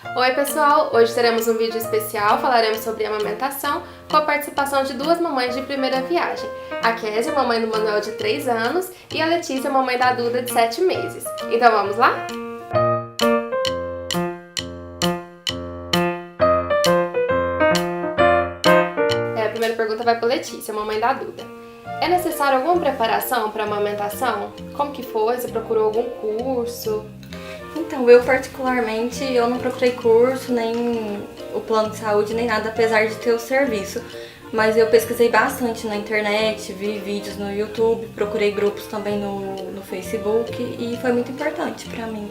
Oi pessoal, hoje teremos um vídeo especial, falaremos sobre amamentação com a participação de duas mamães de primeira viagem. A Kézia, mamãe do Manuel de 3 anos, e a Letícia, mamãe da Duda de 7 meses. Então vamos lá? A primeira pergunta vai para Letícia, mamãe da Duda. É necessário alguma preparação para a amamentação? Como que foi? Você procurou algum curso? Então, eu particularmente, eu não procurei curso, nem o plano de saúde, nem nada, apesar de ter o serviço. Mas eu pesquisei bastante na internet, vi vídeos no YouTube, procurei grupos também no Facebook e foi muito importante pra mim.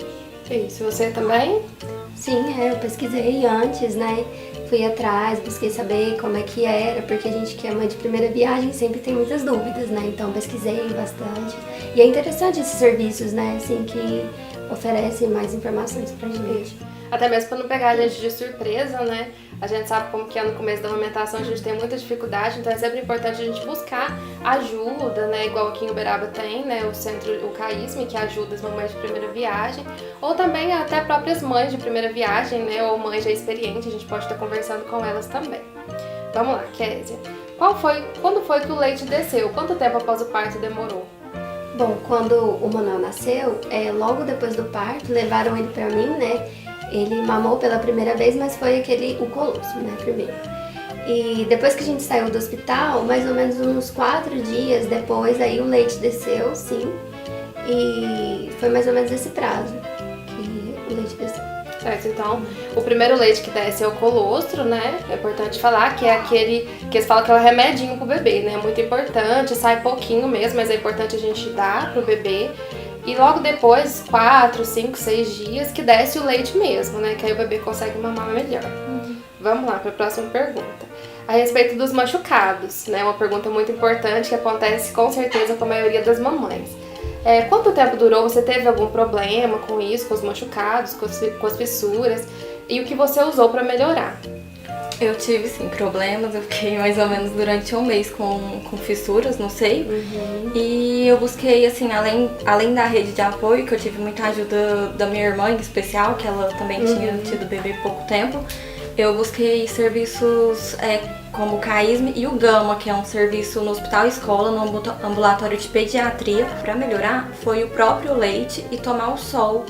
Isso, você também? Sim, eu pesquisei antes, né? Fui atrás, busquei saber como é que era, porque a gente que é mãe de primeira viagem sempre tem muitas dúvidas, né? Então pesquisei bastante. E é interessante esses serviços, né? Assim, que oferecem mais informações pra gente. Até mesmo para não pegar a gente de surpresa, né? A gente sabe como que é no começo da amamentação, a gente tem muita dificuldade, então é sempre importante a gente buscar ajuda, né? Igual aqui em Uberaba tem, né? O centro, o CAISME, que ajuda as mamães de primeira viagem, ou também até próprias mães de primeira viagem, né? Ou mães já experientes, a gente pode estar conversando com elas também. Vamos lá, Kézia. Quando foi que o leite desceu? Quanto tempo após o parto demorou? Bom, quando o Manuel nasceu, logo depois do parto, levaram ele pra mim, né? Ele mamou pela primeira vez, mas foi o colosso, né, primeiro. E depois que a gente saiu do hospital, mais ou menos uns 4 dias depois, aí o leite desceu, sim. E foi mais ou menos esse prazo que o leite desceu. Certo, então o primeiro leite que desce é o colostro, né? É importante falar que é aquele que eles falam que é o remedinho pro bebê, né? É muito importante, sai pouquinho mesmo, mas é importante a gente dar pro bebê. E logo depois, 4, 5, 6 dias, que desce o leite mesmo, né? Que aí o bebê consegue mamar melhor. Vamos lá para a próxima pergunta. A respeito dos machucados, né? Uma pergunta muito importante que acontece com certeza com a maioria das mamães. Quanto tempo durou? Você teve algum problema com isso, com os machucados, com as fissuras? E o que você usou para melhorar? Eu tive, sim, problemas, eu fiquei mais ou menos durante um mês com fissuras, não sei. E eu busquei, assim, além da rede de apoio, que eu tive muita ajuda da minha irmã em especial, que ela também tinha tido bebê há pouco tempo. Eu busquei serviços como o CAISME e o Gama, que é um serviço no hospital escola, no ambulatório de pediatria. Para melhorar, foi o próprio leite e tomar o sol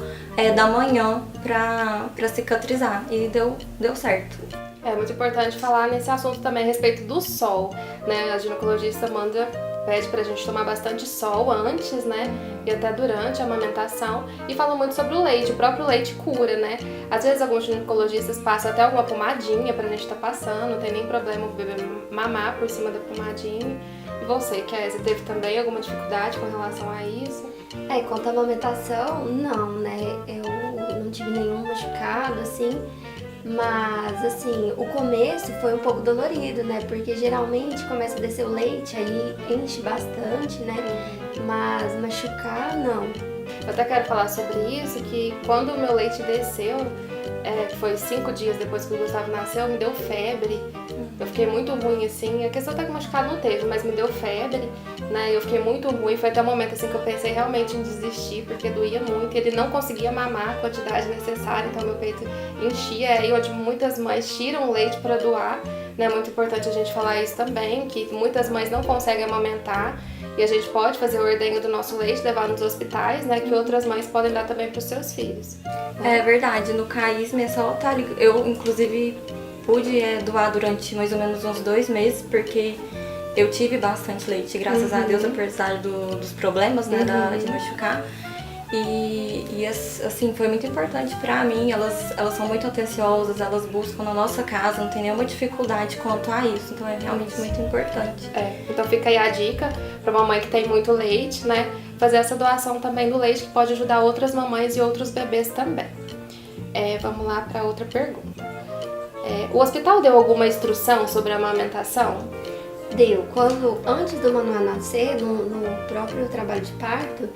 da manhã para cicatrizar. E deu certo. É muito importante falar nesse assunto também a respeito do sol, né? A ginecologista pede pra gente tomar bastante sol antes, né? E até durante a amamentação. E fala muito sobre o leite, o próprio leite cura, né? Às vezes alguns ginecologistas passam até alguma pomadinha pra gente estar passando, não tem nem problema o bebê mamar por cima da pomadinha. E você, Kézia, teve também alguma dificuldade com relação a isso? Quanto à amamentação, não, né? Eu não tive nenhum machucado, assim. Mas, assim, o começo foi um pouco dolorido, né? Porque geralmente começa a descer o leite, aí enche bastante, né? Mas machucar, não. Eu até quero falar sobre isso, que quando o meu leite desceu, que foi 5 dias depois que o Gustavo nasceu, me deu febre. Eu fiquei muito ruim, assim. A questão até que machucado não teve, mas me deu febre, né? Eu fiquei muito ruim. Foi até o momento, assim, que eu pensei realmente em desistir, porque doía muito. E ele não conseguia mamar a quantidade necessária, então meu peito enchia. Aí onde muitas mães tiram o leite para doar, né? É muito importante a gente falar isso também, que muitas mães não conseguem amamentar. E a gente pode fazer o ordenho do nosso leite, levar nos hospitais, né? Que outras mães podem dar também para os seus filhos. É verdade, no CAISME é só estar ligado. Eu, inclusive, pude doar durante mais ou menos uns 2 meses, porque eu tive bastante leite, graças a Deus, apesar dos problemas, né, de machucar. E assim, foi muito importante pra mim, elas são muito atenciosas, elas buscam na nossa casa, não tem nenhuma dificuldade quanto a isso, então é realmente muito importante. Então fica aí a dica pra mamãe que tem muito leite, né, fazer essa doação também do leite, que pode ajudar outras mamães e outros bebês também. Vamos lá pra outra pergunta. O hospital deu alguma instrução sobre a amamentação? Deu. Antes do Manuel nascer, no próprio trabalho de parto,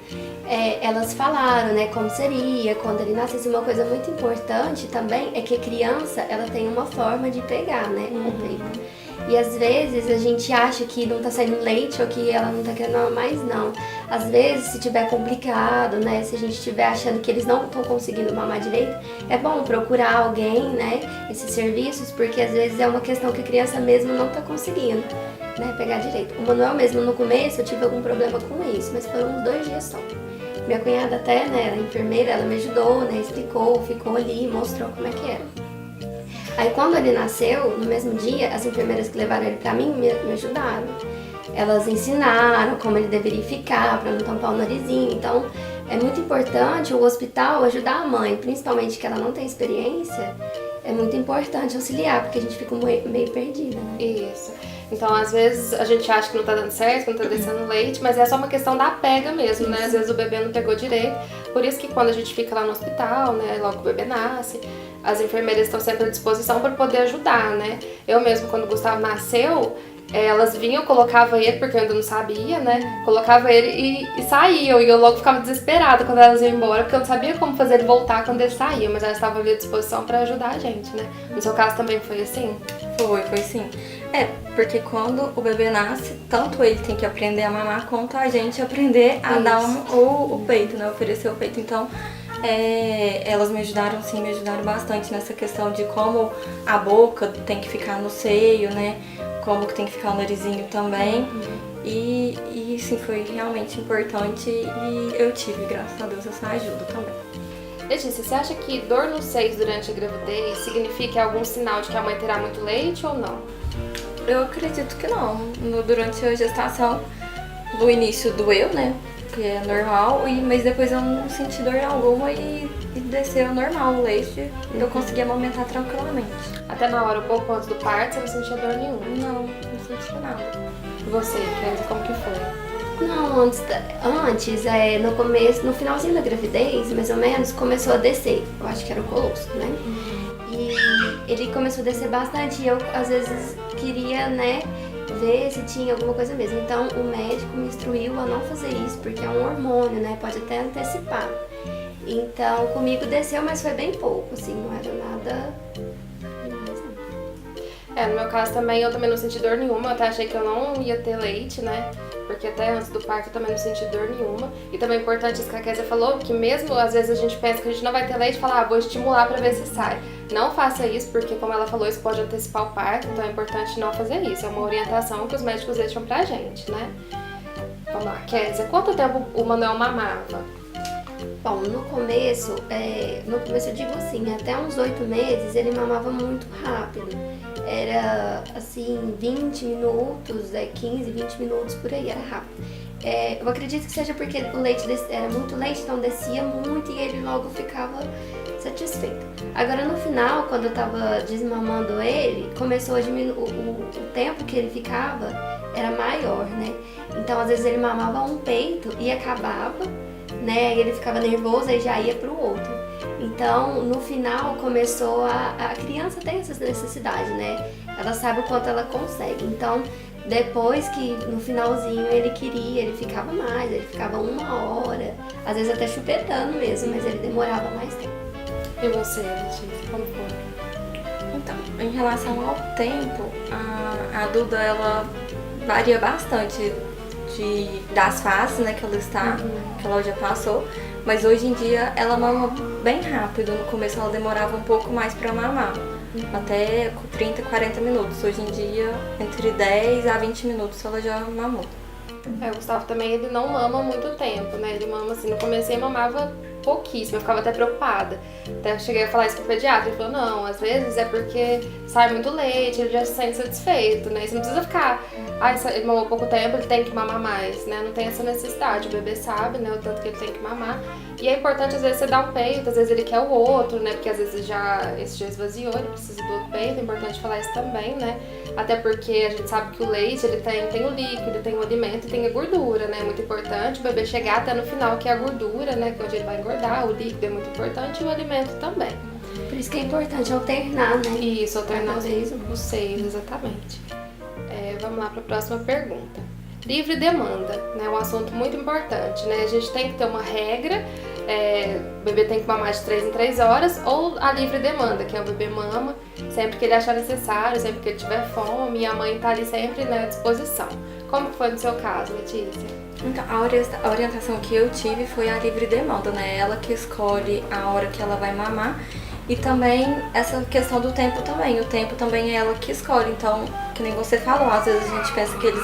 elas falaram, né, como seria, quando ele nascesse. Uma coisa muito importante também é que a criança, ela tem uma forma de pegar, né, o peito. E às vezes a gente acha que não tá saindo leite ou que ela não tá querendo mamar mais, não. Às vezes, se tiver complicado, né, se a gente estiver achando que eles não estão conseguindo mamar direito, é bom procurar alguém, né, esses serviços, porque às vezes é uma questão que a criança mesmo não tá conseguindo, né, pegar direito. O Manuel mesmo, no começo, eu tive algum problema com isso, mas foram uns 2 dias só. Minha cunhada até, né, ela é enfermeira, ela me ajudou, né, explicou, ficou ali, mostrou como é que era. Aí quando ele nasceu, no mesmo dia, as enfermeiras que levaram ele pra mim me ajudaram. Elas ensinaram como ele deveria ficar, pra não tampar o narizinho. Então, é muito importante o hospital ajudar a mãe, principalmente que ela não tem experiência, é muito importante auxiliar, porque a gente fica meio perdida, né? Isso. Então, às vezes, a gente acha que não tá dando certo, que não tá descendo leite, mas é só uma questão da pega mesmo, né? Às vezes o bebê não pegou direito. Por isso que quando a gente fica lá no hospital, né, logo que o bebê nasce, as enfermeiras estão sempre à disposição para poder ajudar, né? Eu mesmo, quando o Gustavo nasceu, elas vinham, colocava ele, porque eu ainda não sabia, né? Colocava ele e saíam. E eu logo ficava desesperada quando elas iam embora, porque eu não sabia como fazer ele voltar quando ele saía. Mas elas estavam ali à disposição para ajudar a gente, né? No seu caso também foi assim? Foi sim. Porque quando o bebê nasce, tanto ele tem que aprender a mamar, quanto a gente aprender a dar o peito, né? Oferecer o peito. Então, elas me ajudaram sim, me ajudaram bastante nessa questão de como a boca tem que ficar no seio, né? Como que tem que ficar o narizinho também. E sim, foi realmente importante e eu tive, graças a Deus, essa ajuda também. Letícia, você acha que dor nos seios durante a gravidez significa algum sinal de que a mãe terá muito leite ou não? Eu acredito que não. Durante a gestação, no início doeu, né? Que é normal, mas depois eu não senti dor alguma e desceu normal o leite. Eu consegui amamentar tranquilamente. Até na hora, um pouco antes do parto, você não sentia dor nenhuma? Não senti nada. E você, Kenzie, como que foi? Não, antes no começo, no finalzinho da gravidez, mais ou menos, começou a descer. Eu acho que era o colostro, né? E ele começou a descer bastante e eu, às vezes, queria, né, ver se tinha alguma coisa mesmo. Então, o médico me instruiu a não fazer isso, porque é um hormônio, né? Pode até antecipar. Então, comigo desceu, mas foi bem pouco, assim, não era nada demais, não. No meu caso também, eu também não senti dor nenhuma. Eu até achei que eu não ia ter leite, né? Porque até antes do parto eu também não senti dor nenhuma. E também é importante isso que a Kézia falou, que mesmo às vezes a gente pensa que a gente não vai ter leite, fala, vou estimular pra ver se sai. Não faça isso, porque como ela falou, isso pode antecipar o parto, então é importante não fazer isso. É uma orientação que os médicos deixam pra gente, né? Vamos lá, Kézia, quanto tempo o Manuel mamava? Bom, no começo eu digo assim, até uns 8 meses ele mamava muito rápido. Era assim, 20 minutos, 15, 20 minutos por aí, era rápido. Eu acredito que seja porque o leite era muito leite, então descia muito e ele logo ficava satisfeito. Agora no final, quando eu tava desmamando ele, começou a diminuir, o tempo que ele ficava era maior, né? Então às vezes ele mamava um peito e acabava, né? Ele ficava nervoso e já ia pro outro. Então, no final, começou a criança tem essa necessidade, né? Ela sabe o quanto ela consegue. Então, depois que no finalzinho ele queria, ele ficava mais, ele ficava 1 hora, às vezes até chupetando mesmo, mas ele demorava mais tempo. E você, Letícia, como foi? Então, em relação ao tempo, a Duda, ela varia bastante das fases, né, que ela está, que ela já passou, mas hoje em dia ela mama bem rápido. No começo ela demorava um pouco mais pra mamar, até 30, 40 minutos. Hoje em dia, entre 10 a 20 minutos ela já mamou. O Gustavo também, ele não mama muito tempo, né? Ele mama assim, no começo ele mamava pouquíssimo, eu ficava até preocupada. Até eu cheguei a falar isso pro pediatra, ele falou, não, às vezes é porque sai muito leite, ele já se sente satisfeito, né? Você não precisa ficar, ele mamou pouco tempo, ele tem que mamar mais, né? Não tem essa necessidade, o bebê sabe, né, o tanto que ele tem que mamar. E é importante, às vezes, você dar um peito, às vezes ele quer o outro, né? Porque às vezes esse já esvaziou, ele precisa do outro peito, é importante falar isso também, né? Até porque a gente sabe que o leite, ele tem o líquido, tem o alimento e tem a gordura, né? É muito importante o bebê chegar até no final, que é a gordura, né? Que é onde ele vai engordar, o líquido é muito importante e o alimento também. Por isso que é importante alternar, né? Isso, alternar os seios, exatamente. Vamos lá para a próxima pergunta. Livre demanda, né? Um assunto muito importante, né? A gente tem que ter uma regra, o bebê tem que mamar de 3 em 3 horas, ou a livre demanda, que é o bebê mama sempre que ele achar necessário, sempre que ele tiver fome, e a mãe tá ali sempre, né, à disposição. Como foi no seu caso, Letícia? Então, a orientação que eu tive foi a livre demanda, né? Ela que escolhe a hora que ela vai mamar. E também essa questão do tempo também. O tempo também é ela que escolhe. Então, que nem você falou, às vezes a gente pensa que eles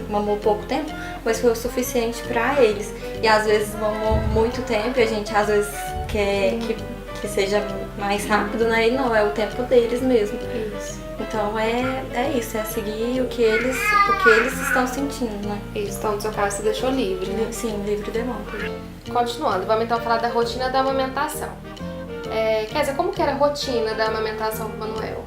mamou pouco tempo, mas foi o suficiente pra eles. E às vezes mamou muito tempo e a gente às vezes quer que seja mais rápido, né? E não, é o tempo deles mesmo. Isso. Então é isso, é seguir o que eles estão sentindo, né? Isso, então no seu caso você deixou livre, né? Sim, livre demanda. Continuando, vamos então falar da rotina da amamentação. Kézia, como que era a rotina da amamentação com o Manuel?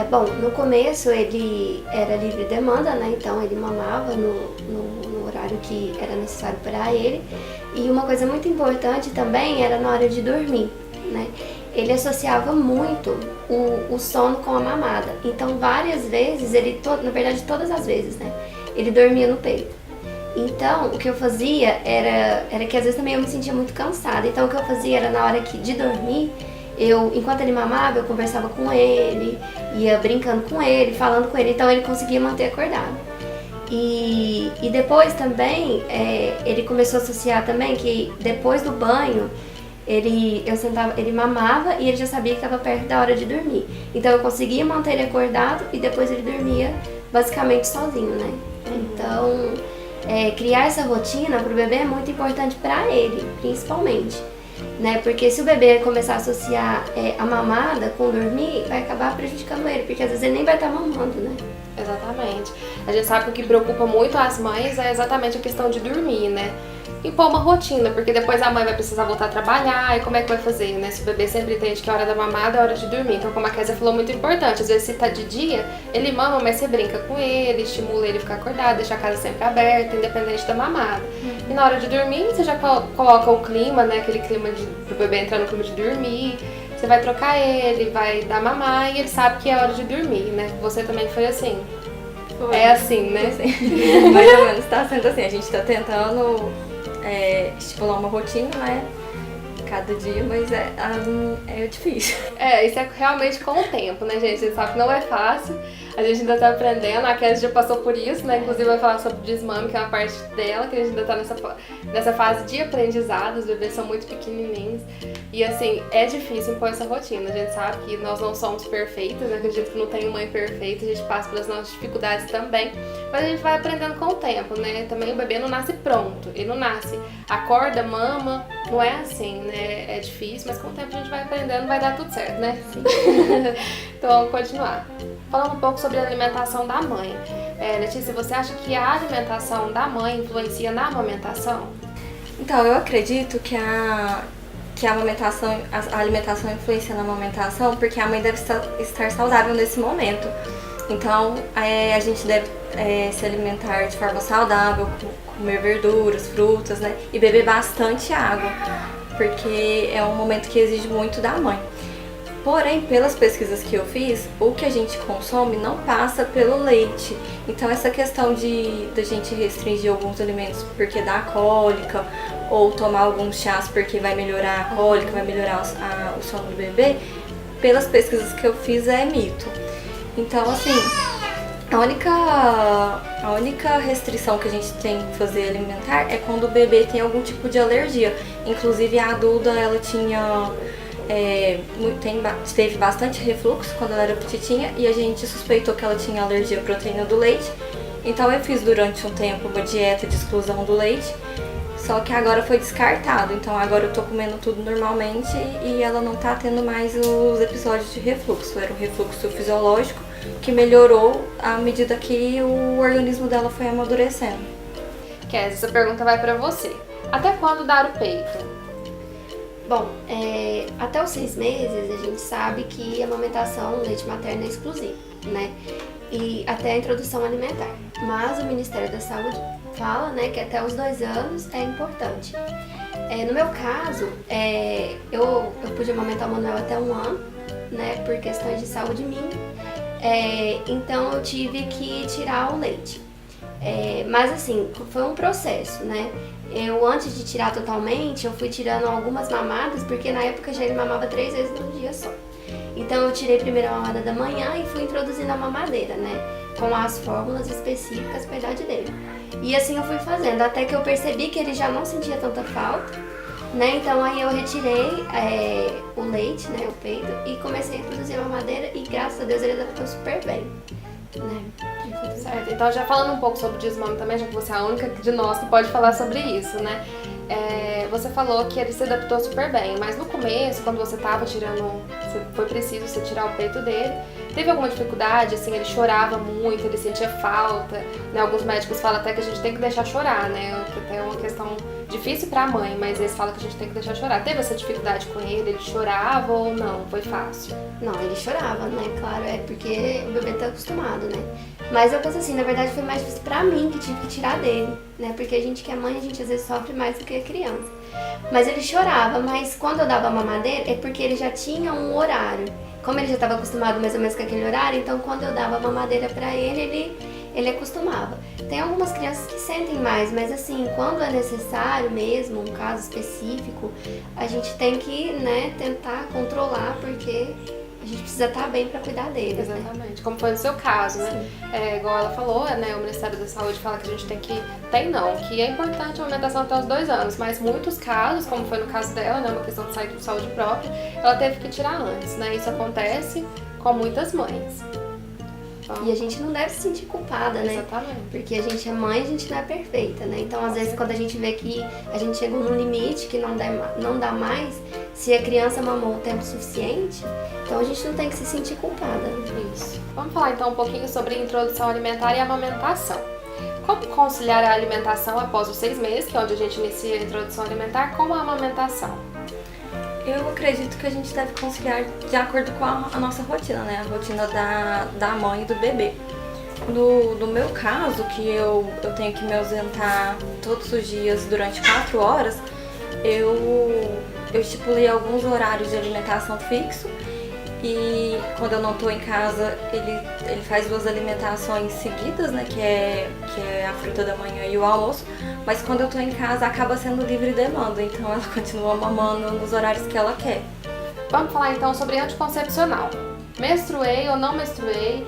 Bom, no começo ele era livre demanda, né? Então ele mamava no horário que era necessário para ele. E uma coisa muito importante também era na hora de dormir, né? Ele associava muito o sono com a mamada. Então várias vezes, na verdade todas as vezes, né? Ele dormia no peito. Então, o que eu fazia era que às vezes também eu me sentia muito cansada. Então, o que eu fazia era na hora de dormir, enquanto ele mamava, eu conversava com ele, ia brincando com ele, falando com ele. Então, ele conseguia manter acordado. E depois também, ele começou a associar também que depois do banho, ele mamava e ele já sabia que estava perto da hora de dormir. Então, eu conseguia manter ele acordado e depois ele dormia basicamente sozinho, né? Então... criar essa rotina para o bebê é muito importante para ele, principalmente, né? Porque se o bebê começar a associar a mamada com dormir, vai acabar prejudicando ele, porque às vezes ele nem vai estar mamando, né? Exatamente. A gente sabe que o que preocupa muito as mães é exatamente a questão de dormir, né? Impor uma rotina, porque depois a mãe vai precisar voltar a trabalhar, e como é que vai fazer, né? Se o bebê sempre entende que a hora da mamada é a hora de dormir. Então, como a Kézia falou, muito importante. Às vezes, se tá de dia, ele mama, mas você brinca com ele, estimula ele a ficar acordado, deixa a casa sempre aberta, independente da mamada. E na hora de dormir, você já coloca o clima, né? Aquele clima pro bebê entrar no clima de dormir. Você vai trocar ele, vai dar mamar, e ele sabe que é hora de dormir, né? Você também foi assim? Foi. É assim, né? Assim. Mais ou menos tá sendo assim. A gente tá tentando estipular uma rotina, né? Cada dia, mas é difícil. Isso é realmente com o tempo, né, gente? A gente sabe que não é fácil, a gente ainda tá aprendendo, a Kézia já passou por isso, né? Inclusive vai falar sobre desmame, que é uma parte dela, que a gente ainda tá nessa fase de aprendizado, os bebês são muito pequenininhos. E assim, é difícil impor essa rotina, a gente sabe que nós não somos perfeitas, né? Acredito que não tem mãe perfeita, a gente passa pelas nossas dificuldades também, mas a gente vai aprendendo com o tempo, né? Também o bebê não nasce pronto, ele não nasce, acorda, mama, não é assim, né? É difícil, mas com o tempo a gente vai aprendendo, vai dar tudo certo, né? Sim. Então vamos continuar. Falando um pouco sobre a alimentação da mãe. Letícia, você acha que a alimentação da mãe influencia na amamentação? Então, eu acredito que a alimentação influencia na amamentação porque a mãe deve estar saudável nesse momento. Então, a gente deve se alimentar de forma saudável, comer verduras, frutas, né? E beber bastante água, porque é um momento que exige muito da mãe. Porém, pelas pesquisas que eu fiz, o que a gente consome não passa pelo leite. Então, essa questão da gente restringir alguns alimentos porque dá cólica, ou tomar alguns chás porque vai melhorar a cólica, vai melhorar o sono do bebê, pelas pesquisas que eu fiz é mito. Então, assim, a única restrição que a gente tem que fazer alimentar é quando o bebê tem algum tipo de alergia. Inclusive, a Duda, ela teve bastante refluxo quando ela era petitinha e a gente suspeitou que ela tinha alergia à proteína do leite. Então eu fiz durante um tempo uma dieta de exclusão do leite, só que agora foi descartado. Então agora eu tô comendo tudo normalmente e ela não tá tendo mais os episódios de refluxo. Era um refluxo fisiológico que melhorou à medida que o organismo dela foi amadurecendo. Kézia, essa pergunta vai pra você. Até quando dar o peito? Bom, até os 6 meses a gente sabe que a amamentação leite materno é exclusivo, né? E até a introdução alimentar. Mas o Ministério da Saúde fala, né, que até os 2 anos é importante. No meu caso, eu pude amamentar o Manuel até 1 ano, né, por questões de saúde minha. Então eu tive que tirar o leite. Mas assim, foi um processo, né? eu antes de tirar totalmente, eu fui tirando algumas mamadas, porque na época já ele mamava 3 vezes no dia só. Então eu tirei primeiro a mamada da manhã e fui introduzindo a mamadeira, né? Com as fórmulas específicas para a idade dele. E assim eu fui fazendo, até que eu percebi que ele já não sentia tanta falta, né? Então aí eu retirei o leite, né? O peito, e comecei a introduzir a mamadeira e graças a Deus ele adaptou super bem, né? Certo, então já falando um pouco sobre o desmame também, já que você é a única de nós que pode falar sobre isso, né? Você falou que ele se adaptou super bem, mas no começo, quando você tava tirando, foi preciso você tirar o peito dele, teve alguma dificuldade, assim, ele chorava muito, ele sentia falta, né? Alguns médicos falam até que a gente tem que deixar chorar, né? Que até é uma questão difícil pra mãe, mas eles falam que a gente tem que deixar chorar. Teve essa dificuldade com ele? Ele chorava ou não? Foi fácil? Não, ele chorava, né? Claro, é porque o bebê tá acostumado, né? Mas eu penso assim, na verdade foi mais difícil pra mim que tive que tirar dele, né? Porque a gente que é mãe, a gente às vezes sofre mais do que a criança. Mas ele chorava, mas quando eu dava a mamadeira é porque ele já tinha um horário. Como ele já estava acostumado mais ou menos com aquele horário, então quando eu dava a mamadeira pra ele acostumava. Tem algumas crianças que sentem mais, mas assim, quando é necessário mesmo, um caso específico, a gente tem que, né, tentar controlar, porque a gente precisa estar bem para cuidar deles, Exatamente, né? como foi no seu caso, né? Igual ela falou, né? O Ministério da Saúde fala que a gente tem que... que é importante a amamentação até os 2 anos, mas muitos casos, como foi no caso dela, né? Uma questão de saúde própria, ela teve que tirar antes, né? Isso acontece com muitas mães. E a gente não deve se sentir culpada, né? Exatamente. Porque a gente é mãe, a gente não é perfeita, né? Então, às vezes, quando a gente vê que a gente chegou num limite que não dá mais, se a criança mamou o tempo suficiente, então a gente não tem que se sentir culpada, né? Isso. Vamos falar então um pouquinho sobre introdução alimentar e amamentação. Como conciliar a alimentação após os 6 meses, que é onde a gente inicia a introdução alimentar, com a amamentação? Eu acredito que a gente deve conciliar de acordo com a nossa rotina, né? A rotina da mãe e do bebê. No meu caso, que eu tenho que me ausentar todos os dias durante 4 horas, eu estipulei alguns horários de alimentação fixo. E quando eu não estou em casa, ele faz 2 alimentações seguidas, né? Que é a fruta da manhã e o almoço. Mas quando eu estou em casa, acaba sendo livre demanda. Então ela continua mamando nos horários que ela quer. Vamos falar então sobre anticoncepcional. Menstruei ou não menstruei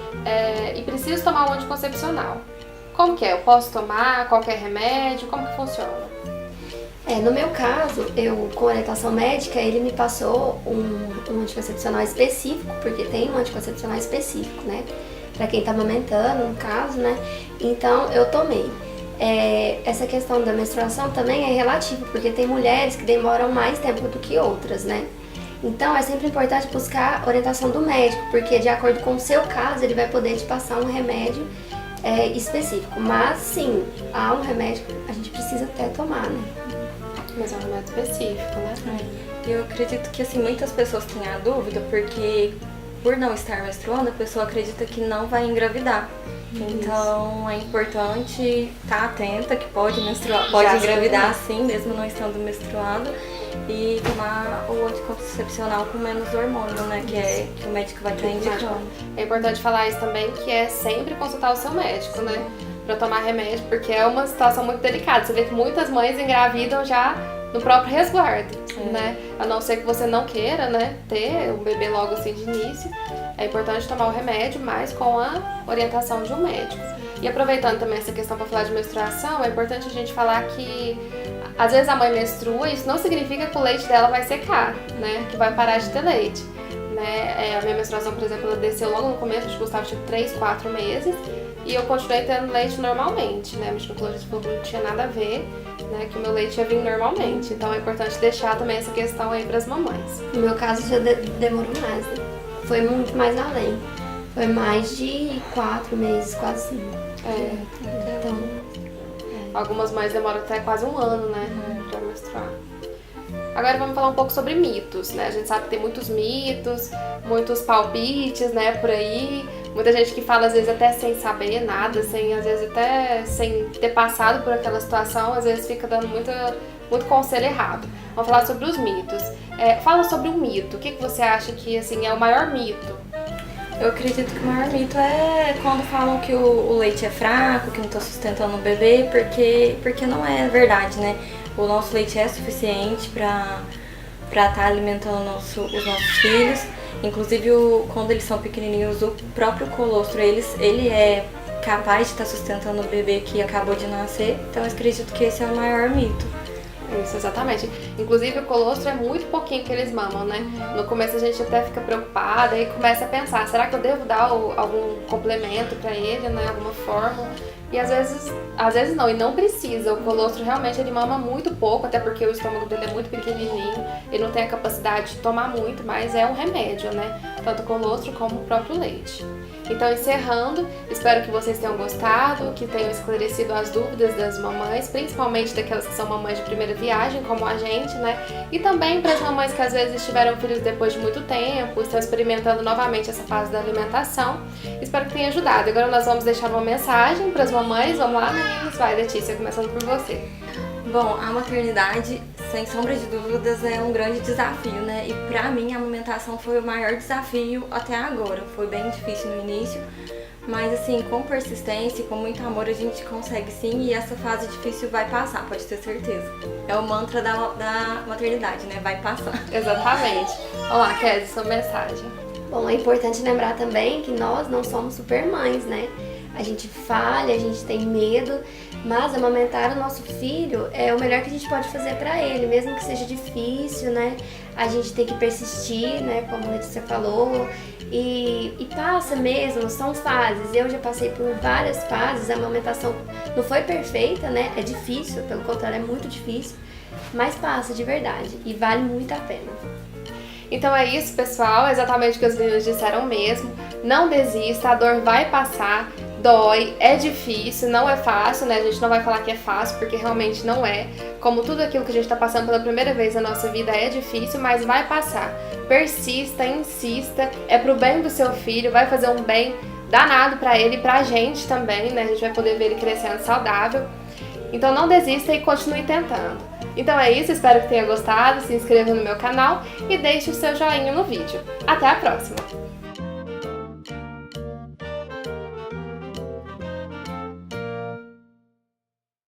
e preciso tomar um anticoncepcional. Como que é? Eu posso tomar qualquer remédio? Como que funciona? No meu caso, eu com orientação médica, ele me passou um anticoncepcional específico, porque tem um anticoncepcional específico, né? Pra quem tá amamentando, no caso, né? Então, eu tomei. Essa questão da menstruação também é relativa, porque tem mulheres que demoram mais tempo do que outras, né? Então, é sempre importante buscar orientação do médico, porque de acordo com o seu caso, ele vai poder te passar um remédio específico. Mas, sim, há um remédio que a gente precisa até tomar, né? Mas é um remédio específico, né? Eu acredito que assim, muitas pessoas têm a dúvida porque por não estar menstruando, a pessoa acredita que não vai engravidar. Então é importante estar atenta que pode menstruar, pode engravidar sim, mesmo não estando menstruada, e tomar o anticoncepcional com menos hormônio, né? Que o médico vai estar indicando. É importante falar isso também, que é sempre consultar o seu médico, né? Pra tomar remédio, porque é uma situação muito delicada. Você vê que muitas mães engravidam já no próprio resguardo, né? A não ser que você não queira, né, ter um bebê logo assim de início, é importante tomar o remédio, mas com a orientação de um médico. E aproveitando também essa questão para falar de menstruação, é importante a gente falar que às vezes a mãe menstrua, isso não significa que o leite dela vai secar, né? Que vai parar de ter leite. Né? A minha menstruação, por exemplo, ela desceu logo no começo, acho que Gustavo tinha 3, 4 meses, e eu continuei tendo leite normalmente, né? A ginecologista falou que não tinha nada a ver, né? Que o meu leite ia vir normalmente. Então é importante deixar também essa questão aí para as mamães. No meu caso já demorou mais, né? Foi muito mais além. Foi mais de 4 meses, quase 5. Então, algumas mães demoram até quase 1 ano, né? Pra menstruar. Agora vamos falar um pouco sobre mitos, né? A gente sabe que tem muitos mitos, muitos palpites, né, por aí. Muita gente que fala, às vezes, até sem saber nada, às vezes até sem ter passado por aquela situação, às vezes fica dando muito conselho errado. Vamos falar sobre os mitos. Fala sobre um mito. O que você acha que, assim, é o maior mito? Eu acredito que o maior mito é quando falam que o leite é fraco, que não está sustentando o bebê, porque não é verdade, né? o nosso leite é suficiente para estar alimentando os nossos filhos. Inclusive, quando eles são pequenininhos, o próprio colostro, ele é capaz de estar sustentando o bebê que acabou de nascer. Então, eu acredito que esse é o maior mito. Isso, exatamente. Inclusive, o colostro é muito pouquinho que eles mamam, né? No começo a gente até fica preocupada e começa a pensar, será que eu devo dar algum complemento pra ele, né? Alguma fórmula? E às vezes não, e não precisa. O colostro realmente ele mama muito pouco, até porque o estômago dele é muito pequenininho, ele não tem a capacidade de tomar muito, mas é um remédio, né? Tanto o colostro como o próprio leite. Então, encerrando, espero que vocês tenham gostado, que tenham esclarecido as dúvidas das mamães, principalmente daquelas que são mamães de primeira viagem, como a gente, né? E também para as mamães que às vezes tiveram filhos depois de muito tempo, estão experimentando novamente essa fase da alimentação. Espero que tenha ajudado. Agora nós vamos deixar uma mensagem para as mamães. Vamos lá, meninas? Vai, Letícia, começando por você. Bom, a maternidade, sem sombra de dúvidas, é um grande desafio, né? E pra mim a amamentação foi o maior desafio até agora. Foi bem difícil no início, mas assim, com persistência e com muito amor a gente consegue sim, e essa fase difícil vai passar, pode ter certeza. É o mantra da maternidade, né? Vai passar. Exatamente. Vamos lá, Kézia, sua mensagem. Bom, é importante lembrar também que nós não somos super mães, né? A gente falha, a gente tem medo, mas amamentar o nosso filho é o melhor que a gente pode fazer pra ele, mesmo que seja difícil, né? A gente tem que persistir, né? Como a Letícia falou, e passa mesmo, são fases. Eu já passei por várias fases, a amamentação não foi perfeita, né? É difícil, pelo contrário, é muito difícil, mas passa de verdade e vale muito a pena. Então é isso, pessoal, exatamente o que os meninos disseram mesmo. Não desista, a dor vai passar, dói, é difícil, não é fácil, né? A gente não vai falar que é fácil, porque realmente não é. Como tudo aquilo que a gente tá passando pela primeira vez na nossa vida é difícil, mas vai passar. Persista, insista, é pro bem do seu filho, vai fazer um bem danado pra ele e pra gente também, né? A gente vai poder ver ele crescendo saudável. Então não desista e continue tentando. Então é isso, espero que tenha gostado, se inscreva no meu canal e deixe o seu joinha no vídeo. Até a próxima!